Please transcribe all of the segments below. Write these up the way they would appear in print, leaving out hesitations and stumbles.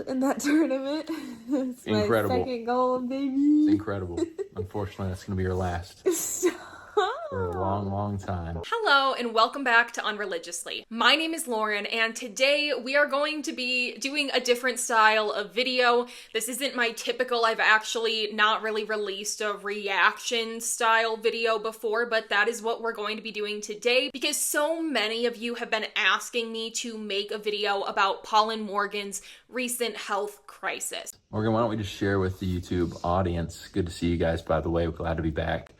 in that tournament. It's Incredible. my second gold, baby. It's incredible. Unfortunately, that's going to be your last for a long, long time. Hello and welcome back to Unreligiously. My name is Lauren and today we are going to be doing a different style of video. This isn't my typical, I've actually not really released a reaction style video before, but that is what we're going to be doing today because so many of you have been asking me to make a video about Paul and Morgan's recent health crisis. Morgan, why don't we just share with the YouTube audience? Good to see you guys, by the way. We're glad to be back.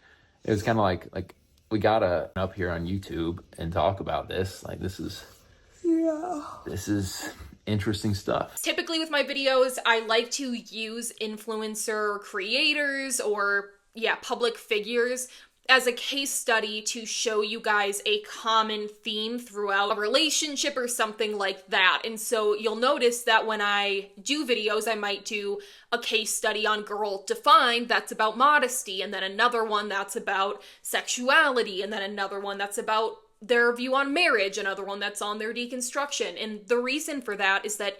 It was kind of like we gotta up here on YouTube and talk about this. Like this is interesting stuff. Typically with my videos, I like to use influencer creators or public figures as a case study to show you guys a common theme throughout a relationship or something like that. And so you'll notice that when I do videos, I might do a case study on Girl Defined that's about modesty, and then another one that's about sexuality, and then another one that's about their view on marriage, another one that's on their deconstruction. And the reason for that is that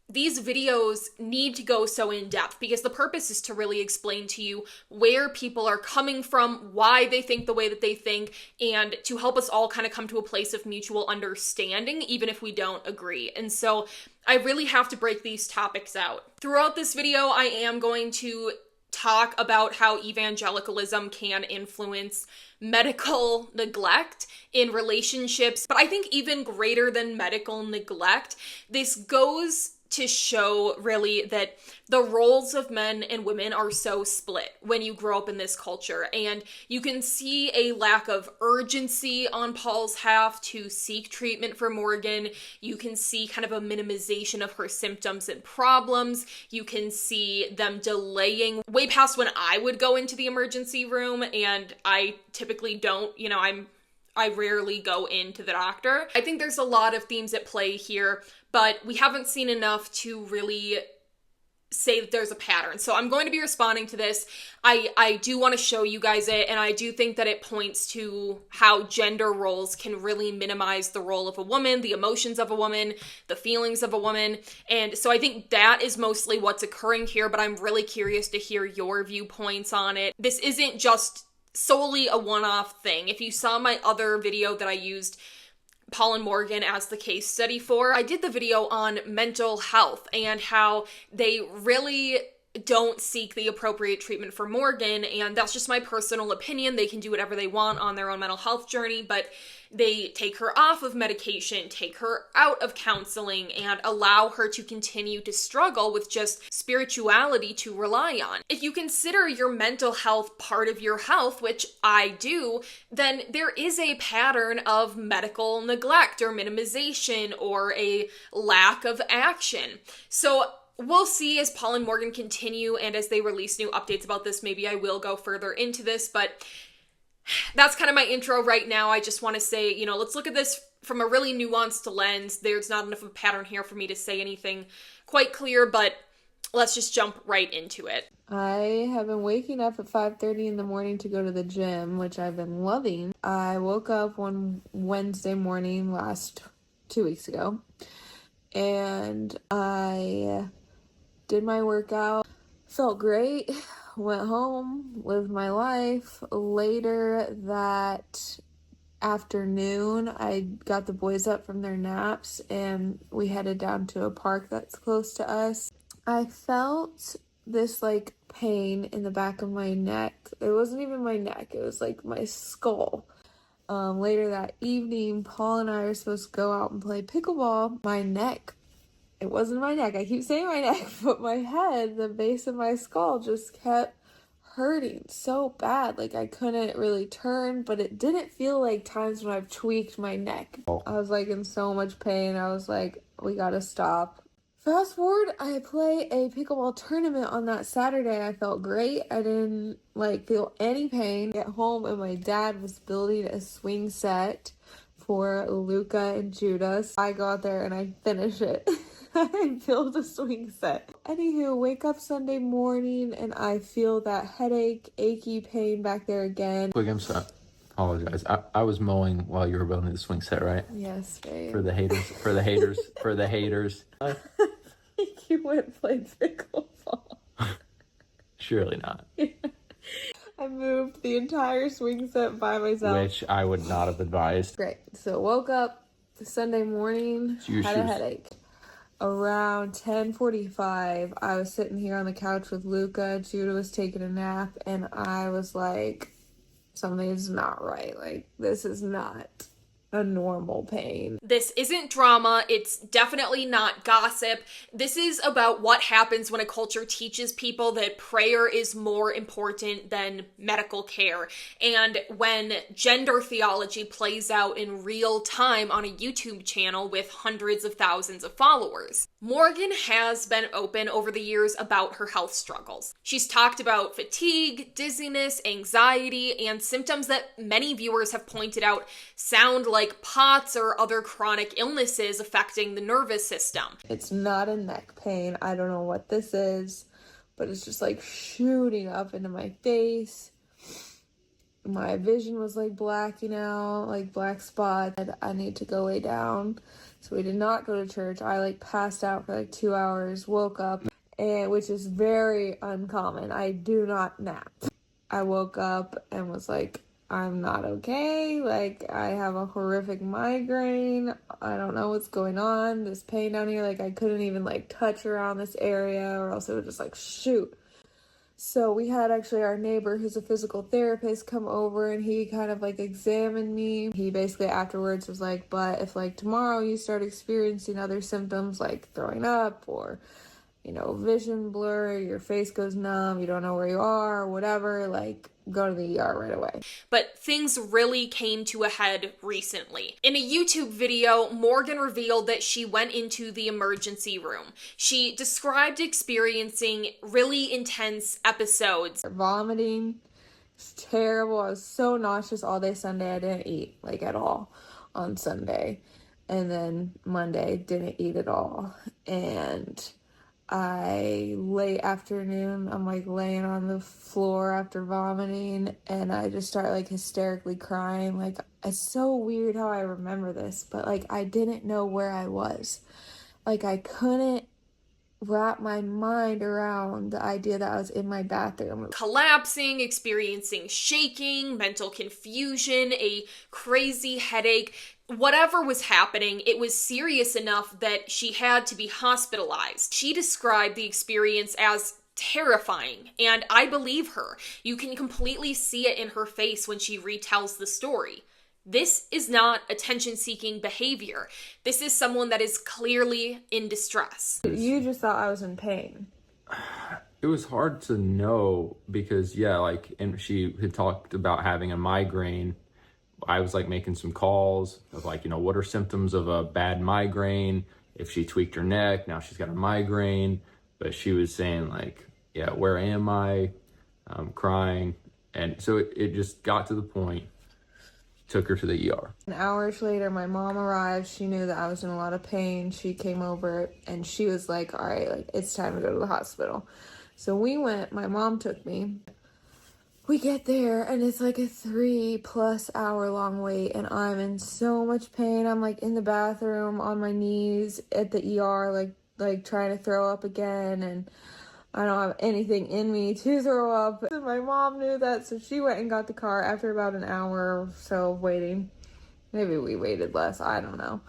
these videos need to go so in depth because the purpose is to really explain to you where people are coming from, why they think the way that they think, and to help us all kind of come to a place of mutual understanding, even if we don't agree. And so I really have to break these topics out. Throughout this video, I am going to talk about how evangelicalism can influence medical neglect in relationships. But I think even greater than medical neglect, this goes to show really that the roles of men and women are so split when you grow up in this culture. And you can see a lack of urgency on Paul's half to seek treatment for Morgan. You can see kind of a minimization of her symptoms and problems. You can see them delaying way past when I would go into the emergency room, and I typically don't, I rarely go into the doctor. I think there's a lot of themes at play here, but we haven't seen enough to really say that there's a pattern. So I'm going to be responding to this. I do want to show you guys it, and I do think that it points to how gender roles can really minimize the role of a woman, the emotions of a woman, the feelings of a woman. And so I think that is mostly what's occurring here, but I'm really curious to hear your viewpoints on it. This isn't just solely a one-off thing. If you saw my other video that I used Paul and Morgan as the case study for, I did the video on mental health and how they really don't seek the appropriate treatment for Morgan, and that's just my personal opinion. They can do whatever they want on their own mental health journey, but they take her off of medication, take her out of counseling, and allow her to continue to struggle with just spirituality to rely on. If you consider your mental health part of your health, which I do, then there is a pattern of medical neglect or minimization or a lack of action. So we'll see as Paul and Morgan continue, and as they release new updates about this, maybe I will go further into this, but that's kind of my intro right now. I just want to say, let's look at this from a really nuanced lens. There's not enough of a pattern here for me to say anything quite clear, but let's just jump right into it. I have been waking up at 5:30 in the morning to go to the gym, which I've been loving. I woke up one Wednesday morning 2 weeks ago, and I did my workout, felt great, went home, lived my life. Later that afternoon, I got the boys up from their naps and we headed down to a park that's close to us. I felt this pain in the back of my neck. It wasn't even my neck, it was my skull. Later that evening, Paul and I are supposed to go out and play pickleball. My neck, it wasn't my neck, I keep saying my neck, but my head, the base of my skull just kept hurting so bad. I couldn't really turn, but it didn't feel like times when I've tweaked my neck. I was in so much pain. I was we gotta stop. Fast forward, I play a pickleball tournament on that Saturday. I felt great. I didn't feel any pain. Get home and my dad was building a swing set for Luca and Judah. I go out there and I finish it. I build a swing set. Anywho, wake up Sunday morning and I feel that headache, achy pain back there again. Quick, I'm sorry. Apologize. I was mowing while you were building the swing set, right? Yes, babe. For the haters. You went and played pickleball. Surely not. I moved the entire swing set by myself. Which I would not have advised. Great. So woke up Sunday morning, had a headache. Around 10:45, I was sitting here on the couch with Luca. Judah was taking a nap, and I was like, something's not right. Like, this is not a normal pain. This isn't drama. It's definitely not gossip. This is about what happens when a culture teaches people that prayer is more important than medical care, and when gender theology plays out in real time on a YouTube channel with hundreds of thousands of followers. Morgan has been open over the years about her health struggles. She's talked about fatigue, dizziness, anxiety, and symptoms that many viewers have pointed out sound like POTS or other chronic illnesses affecting the nervous system. It's not a neck pain. I don't know what this is, but it's just like shooting up into my face. My vision was like blacking out, like black spots. I need to go lay down. So we did not go to church. I like passed out for like 2 hours, woke up, and which is very uncommon. I do not nap. I woke up and was like, I'm not okay. Like, I have a horrific migraine. I don't know what's going on. This pain down here, like I couldn't even like touch around this area, or else it would just like shoot. So we had actually our neighbor who's a physical therapist come over, and he kind of like examined me. He basically afterwards was like, but if like tomorrow you start experiencing other symptoms like throwing up or, you know, vision blur, your face goes numb, you don't know where you are or whatever, like go to the ER right away. But things really came to a head recently. In a YouTube video, Morgan revealed that she went into the emergency room. She described experiencing really intense episodes. Vomiting. It's terrible. I was so nauseous all day Sunday. I didn't eat, like, at all on Sunday. And then Monday, didn't eat at all. And late afternoon, I'm like laying on the floor after vomiting, and I just start like hysterically crying. Like, it's so weird how I remember this, but like I didn't know where I was. Like, I couldn't wrap my mind around the idea that I was in my bathroom. Collapsing, experiencing shaking, mental confusion, a crazy headache. Whatever was happening, it was serious enough that she had to be hospitalized. She described the experience as terrifying, and I believe her. You can completely see it in her face when she retells the story. This is not attention-seeking behavior. This is someone that is clearly in distress. You just thought I was in pain. It was hard to know because, yeah, like, and she had talked about having a migraine. I was like making some calls of like, you know, what are symptoms of a bad migraine? If she tweaked her neck, now she's got a migraine. But she was saying like, yeah, where am I? Crying. And so it just got to the point, took her to the ER. An hour later, my mom arrived. She knew that I was in a lot of pain. She came over and she was like, all right, like, it's time to go to the hospital. So we went, my mom took me. We get there and it's like a 3+ hour long wait, and I'm in so much pain. I'm like in the bathroom on my knees at the ER, like trying to throw up again, and I don't have anything in me to throw up. And my mom knew that, so she went and got the car after about an hour or so of waiting. Maybe we waited less, I don't know.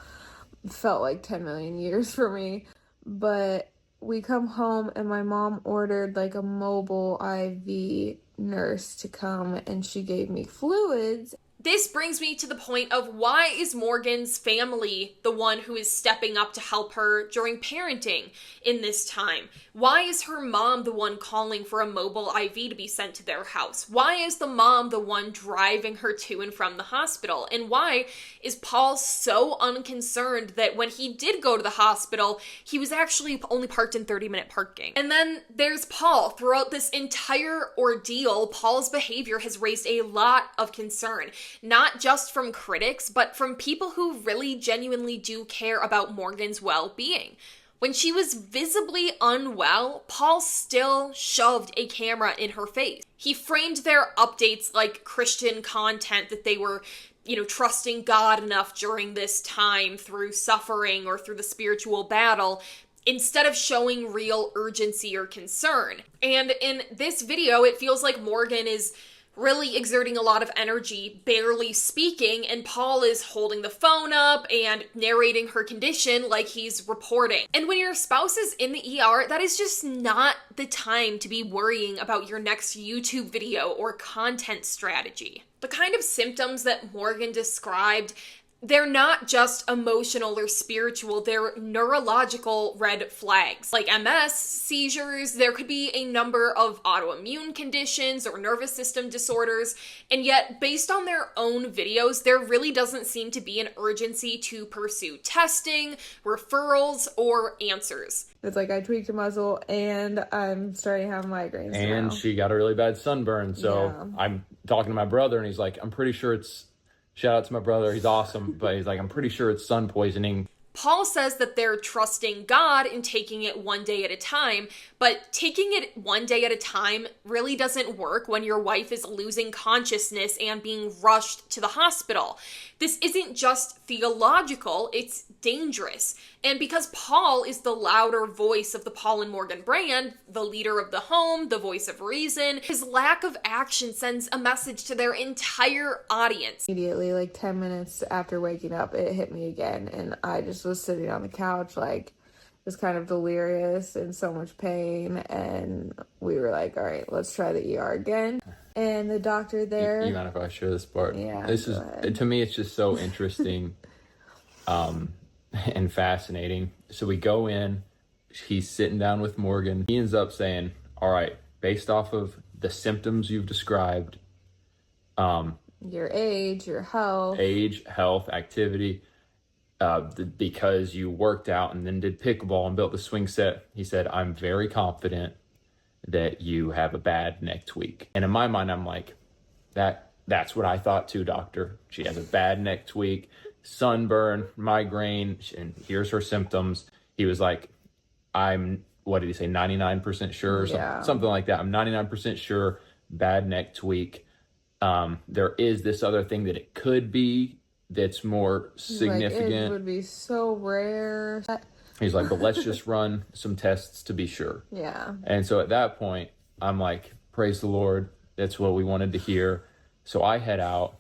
It felt like 10 million years for me. But we come home and my mom ordered like a mobile IV nurse to come, and she gave me fluids. This brings me to the point of, why is Morgan's family the one who is stepping up to help her during parenting in this time? Why is her mom the one calling for a mobile IV to be sent to their house? Why is the mom the one driving her to and from the hospital? And why is Paul so unconcerned that when he did go to the hospital, he was actually only parked in 30-minute parking? And then there's Paul. Throughout this entire ordeal, Paul's behavior has raised a lot of concern. Not just from critics, but from people who really genuinely do care about Morgan's well-being. When she was visibly unwell, Paul still shoved a camera in her face. He framed their updates like Christian content, that they were, trusting God enough during this time through suffering or through the spiritual battle. instead of showing real urgency or concern. And in this video, it feels like Morgan is really exerting a lot of energy, barely speaking, and Paul is holding the phone up and narrating her condition like he's reporting. And when your spouse is in the ER, that is just not the time to be worrying about your next YouTube video or content strategy. The kind of symptoms that Morgan described, they're not just emotional or spiritual, they're neurological red flags. Like MS, seizures, there could be a number of autoimmune conditions or nervous system disorders, and yet, based on their own videos, there really doesn't seem to be an urgency to pursue testing, referrals, or answers. It's like I tweaked a muscle and I'm starting to have migraines And now. she got a really bad sunburn, so Yeah. I'm talking to my brother, and he's like, I'm pretty sure it's... Shout out to my brother, he's awesome, but he's like, I'm pretty sure it's sun poisoning. Paul says that they're trusting God and taking it one day at a time, but taking it one day at a time really doesn't work when your wife is losing consciousness and being rushed to the hospital. This isn't just theological, it's dangerous. And because Paul is the louder voice of the Paul and Morgan brand, the leader of the home, the voice of reason, his lack of action sends a message to their entire audience. Immediately, like 10 minutes after waking up, it hit me again, and I just was sitting on the couch, like, just kind of delirious and so much pain, and we were like, all right, let's try the ER again. And the doctor there... You mind if I share this part? Yeah, This is, ahead. to me, it's just so interesting and fascinating. So we go in, he's sitting down with Morgan. He ends up saying, all right, based off of the symptoms you've described, your age, your health. age, health, activity, because you worked out and then did pickleball and built the swing set, he said, I'm very confident that you have a bad neck tweak. And in my mind, I'm like, that's what I thought too, doctor. She has a bad neck tweak, sunburn, migraine, and here's her symptoms. He was like, what did he say, 99% sure or something like that. I'm 99% sure, bad neck tweak. There is this other thing that it could be that's more significant. Like, it would be so rare. He's like, but let's just run some tests to be sure. Yeah. And so at that point, I'm like, praise the Lord. That's what we wanted to hear. So I head out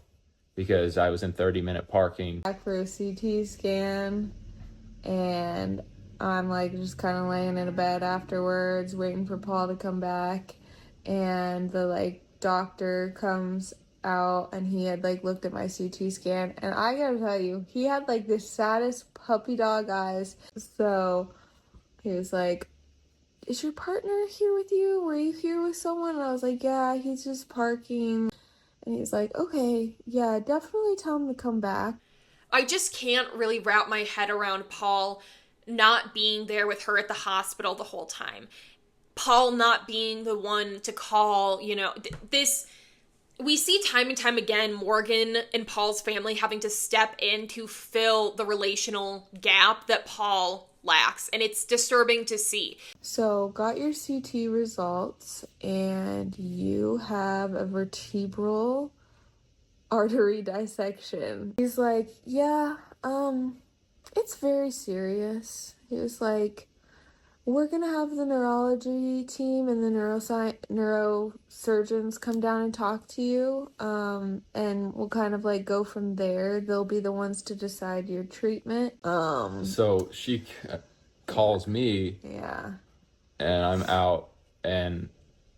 because I was in 30-minute parking. Back for a CT scan, and I'm like just kind of laying in a bed afterwards, waiting for Paul to come back. And the doctor comes out, and he had looked at my CT scan, and I gotta tell you, he had the saddest puppy dog eyes. So he was like, is your partner here with you? Were you here with someone? And I was like, yeah, he's just parking. And he's like, okay, yeah, definitely tell him to come back. I just can't really wrap my head around Paul not being there with her at the hospital the whole time. Paul not being the one to call, this... We see time and time again Morgan and Paul's family having to step in to fill the relational gap that Paul lacks, and it's disturbing to see. So, got your CT results, and you have a vertebral artery dissection. He's like, yeah, it's very serious. He was like, we're gonna have the neurology team and the neurosurgeons come down and talk to you, and we'll kind of go from there. They'll be the ones to decide your treatment. So she calls me, Yeah. and I'm out, and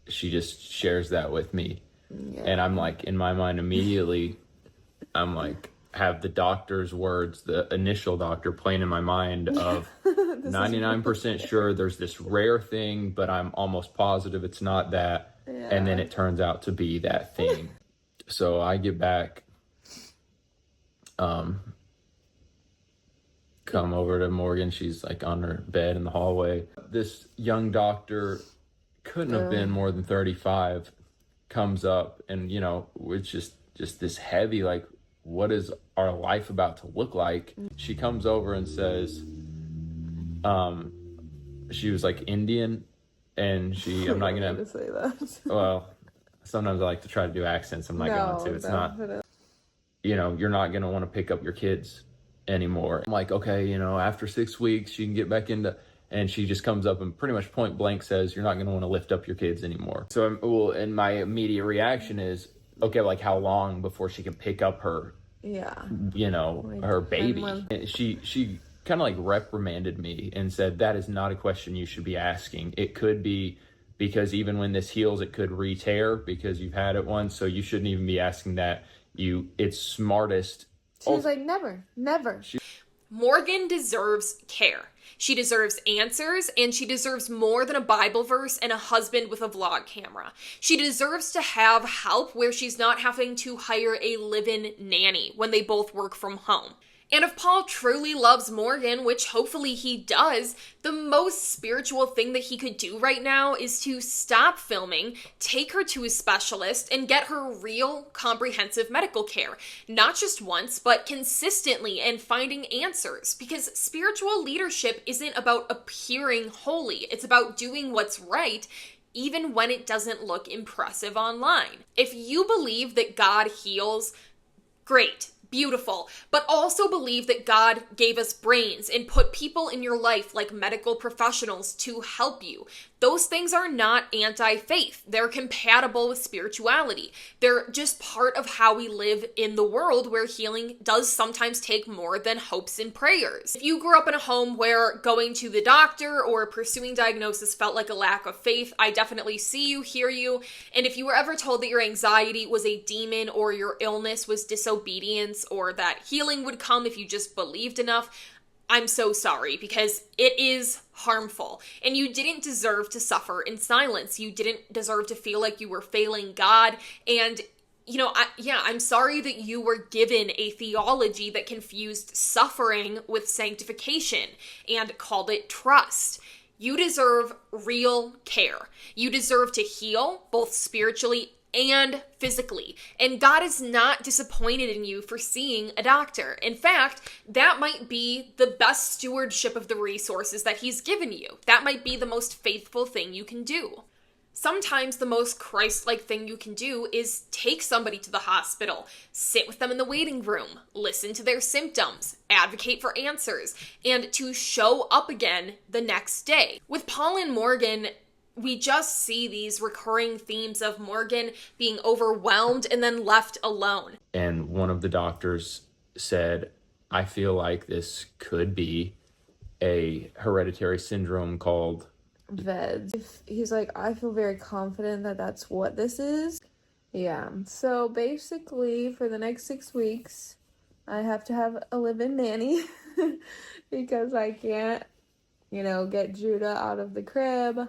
she just shares that with me. Yeah. And I'm like, in my mind immediately, I'm like, have the doctor's words, the initial doctor, playing in my mind of 99% sure there's this rare thing, but I'm almost positive it's not that. Yeah. And then it turns out to be that thing. So I get back, come over to Morgan. She's on her bed in the hallway. This young doctor, couldn't have been more than 35, comes up, and it's just this heavy, what is our life about to look like? She comes over and says, she was Indian, and I'm not gonna say that. Well, sometimes I like to try to do accents. I'm not going to. It's not, you're not gonna want to pick up your kids anymore. I'm like, okay, after 6 weeks, you can get back into, And she just comes up and pretty much point blank says, you're not going to want to lift up your kids anymore. So, and my immediate reaction is, okay, like how long before she can pick up her, her baby? And she kind of like reprimanded me and said, that is not a question you should be asking. It could be because even when this heals, it could re-tear because you've had it once. So you shouldn't even be asking that. It's smartest. She was like, never. Morgan deserves care. She deserves answers, and she deserves more than a Bible verse and a husband with a vlog camera. She deserves to have help where she's not having to hire a live-in nanny when they both work from home. And if Paul truly loves Morgan, which hopefully he does, the most spiritual thing that he could do right now is to stop filming, take her to a specialist, and get her real comprehensive medical care. Not just once, but consistently, and finding answers. Because spiritual leadership isn't about appearing holy. It's about doing what's right, even when it doesn't look impressive online. If you believe that God heals, great. Beautiful, but also believe that God gave us brains and put people in your life like medical professionals to help you. Those things are not anti-faith. They're compatible with spirituality. They're just part of how we live in the world where healing does sometimes take more than hopes and prayers. If you grew up in a home where going to the doctor or pursuing diagnosis felt like a lack of faith, I definitely see you, hear you. And if you were ever told that your anxiety was a demon or your illness was disobedience or that healing would come if you just believed enough, I'm so sorry, because it is harmful, and you didn't deserve to suffer in silence. You didn't deserve to feel like you were failing God, and I'm sorry that you were given a theology that confused suffering with sanctification and called it trust. You deserve real care. You deserve to heal, both spiritually and physically. And God is not disappointed in you for seeing a doctor. In fact, that might be the best stewardship of the resources that He's given you. That might be the most faithful thing you can do. Sometimes the most Christ-like thing you can do is take somebody to the hospital, sit with them in the waiting room, listen to their symptoms, advocate for answers, and to show up again the next day. With Paul and Morgan, we just see these recurring themes of Morgan being overwhelmed and then left alone. And one of the doctors said, I feel like this could be a hereditary syndrome called VEDS. He's like, I feel very confident that that's what this is. Yeah. So basically, for the next 6 weeks, I have to have a live-in nanny because I can't, get Judah out of the crib.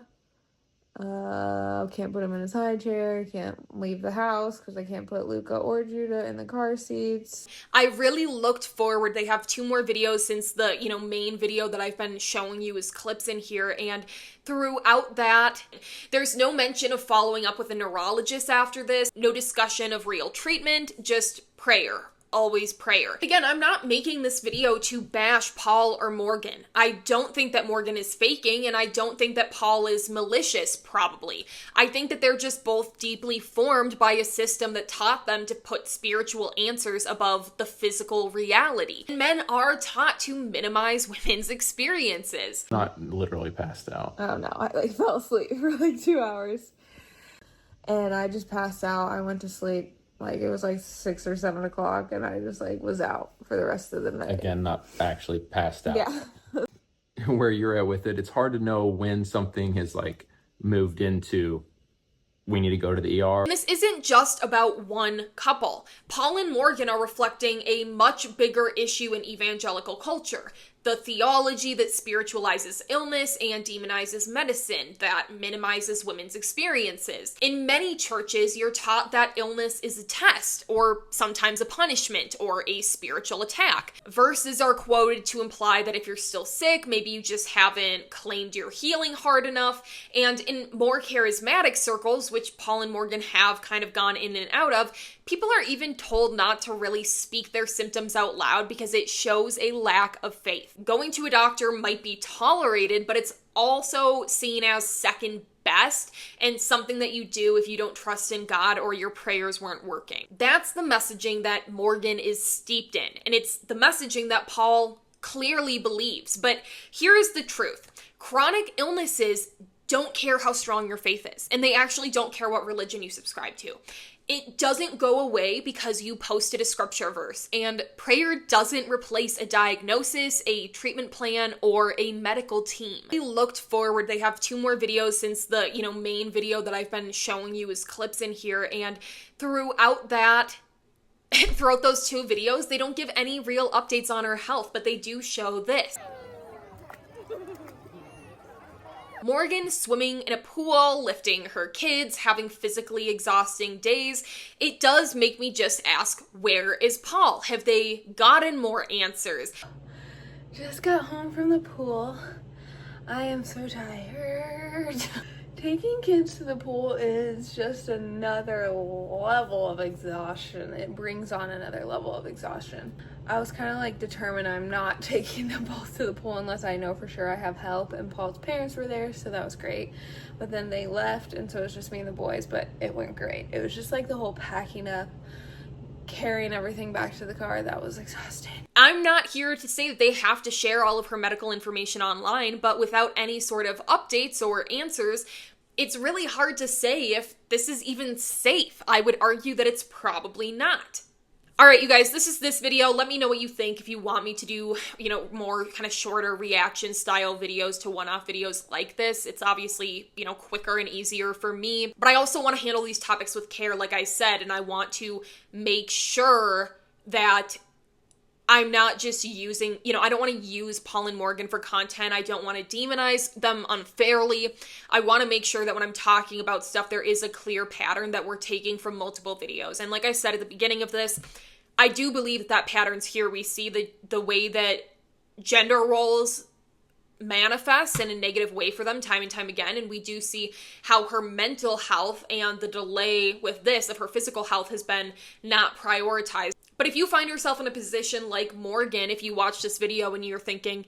Can't put him in his high chair, can't leave the house because I can't put Luca or Judah in the car seats. I really looked forward. They have 2 more videos since the, main video that I've been showing you is clips in here. And throughout that, there's no mention of following up with a neurologist after this, no discussion of real treatment, just prayer. Always prayer. Again, I'm not making this video to bash Paul or Morgan. I don't think that Morgan is faking, and I don't think that Paul is malicious, probably. I think that they're just both deeply formed by a system that taught them to put spiritual answers above the physical reality. Men are taught to minimize women's experiences. Not literally passed out. Oh no, I fell asleep for 2 hours. And I just passed out. I went to sleep. It was 6 or 7 o'clock, and I just was out for the rest of the night. Again, not actually passed out. Yeah. Where you're at with it, it's hard to know when something has moved into we need to go to the ER. And this isn't just about one couple. Paul and Morgan are reflecting a much bigger issue in evangelical culture. The theology that spiritualizes illness and demonizes medicine, that minimizes women's experiences. In many churches, you're taught that illness is a test, or sometimes a punishment, or a spiritual attack. Verses are quoted to imply that if you're still sick, maybe you just haven't claimed your healing hard enough. And in more charismatic circles, which Paul and Morgan have kind of gone in and out of, people are even told not to really speak their symptoms out loud because it shows a lack of faith. Going to a doctor might be tolerated, but it's also seen as second best and something that you do if you don't trust in God or your prayers weren't working. That's the messaging that Morgan is steeped in, and it's the messaging that Paul clearly believes. But here is the truth. Chronic illnesses don't care how strong your faith is, and they actually don't care what religion you subscribe to. It doesn't go away because you posted a scripture verse, and prayer doesn't replace a diagnosis, a treatment plan, or a medical team. I looked forward. They have 2 more videos since the, main video that I've been showing you is clips in here, and throughout those 2 videos, they don't give any real updates on her health, but they do show this. Morgan swimming in a pool, lifting her kids, having physically exhausting days. It does make me just ask, where is Paul? Have they gotten more answers? Just got home from the pool. I am so tired. Taking kids to the pool is just another level of exhaustion. It brings on another level of exhaustion. I was kind of like determined I'm not taking them both to the pool unless I know for sure I have help, and Paul's parents were there, so that was great. But then they left, and so it was just me and the boys, but it went great. It was just like the whole packing up, carrying everything back to the car, that was exhausting. I'm not here to say that they have to share all of her medical information online, but without any sort of updates or answers, it's really hard to say if this is even safe. I would argue that it's probably not. All right, you guys, this is this video. Let me know what you think if you want me to do, more kind of shorter reaction style videos to one-off videos like this. It's obviously, quicker and easier for me, but I also want to handle these topics with care, like I said, and I want to make sure that I'm not just using, I don't want to use Paul and Morgan for content. I don't want to demonize them unfairly. I want to make sure that when I'm talking about stuff, there is a clear pattern that we're taking from multiple videos. And like I said at the beginning of this, I do believe that pattern's here. We see the way that gender roles manifest in a negative way for them time and time again, and we do see how her mental health and the delay with this of her physical health has been not prioritized. But if you find yourself in a position like Morgan, if you watch this video and you're thinking,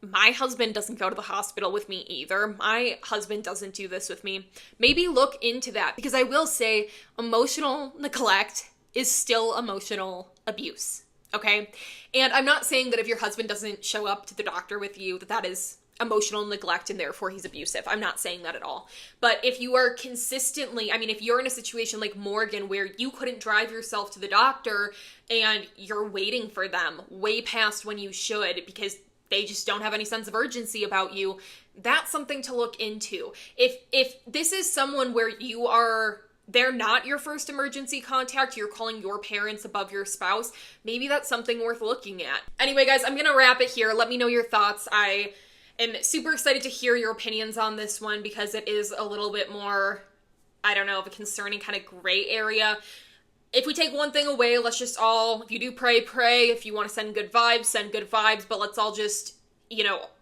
my husband doesn't go to the hospital with me either, my husband doesn't do this with me, maybe look into that, because I will say emotional neglect is still emotional abuse. Okay? And I'm not saying that if your husband doesn't show up to the doctor with you, that is emotional neglect and therefore he's abusive. I'm not saying that at all. But if you are consistently, if you're in a situation like Morgan where you couldn't drive yourself to the doctor and you're waiting for them way past when you should because they just don't have any sense of urgency about you, that's something to look into. If this is someone where they're not your first emergency contact, you're calling your parents above your spouse, maybe that's something worth looking at. Anyway, guys, I'm gonna wrap it here. Let me know your thoughts. I am super excited to hear your opinions on this one because it is a little bit more, of a concerning kind of gray area. If we take one thing away, let's just all, if you do pray, pray. If you want to send good vibes, but let's all just,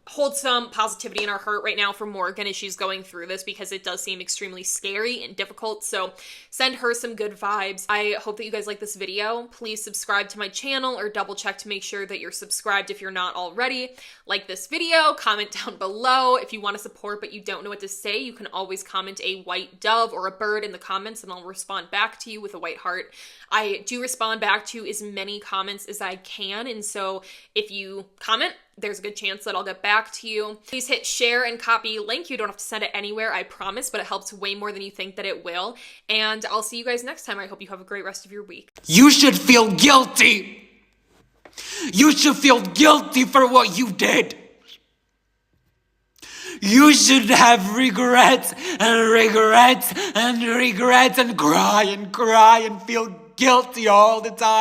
hold some positivity in our heart right now for Morgan as she's going through this, because it does seem extremely scary and difficult. So send her some good vibes. I hope that you guys like this video. Please subscribe to my channel or double check to make sure that you're subscribed if you're not already. Like this video, comment down below. If you want to support but you don't know what to say, you can always comment a white dove or a bird in the comments and I'll respond back to you with a white heart. I do respond back to as many comments as I can, and so if you comment, there's a good chance that I'll get back to you. Please hit share and copy link. You don't have to send it anywhere, I promise, but it helps way more than you think that it will. And I'll see you guys next time. I hope you have a great rest of your week. You should feel guilty. You should feel guilty for what you did. You should have regrets and regrets and regrets and cry and feel guilty all the time.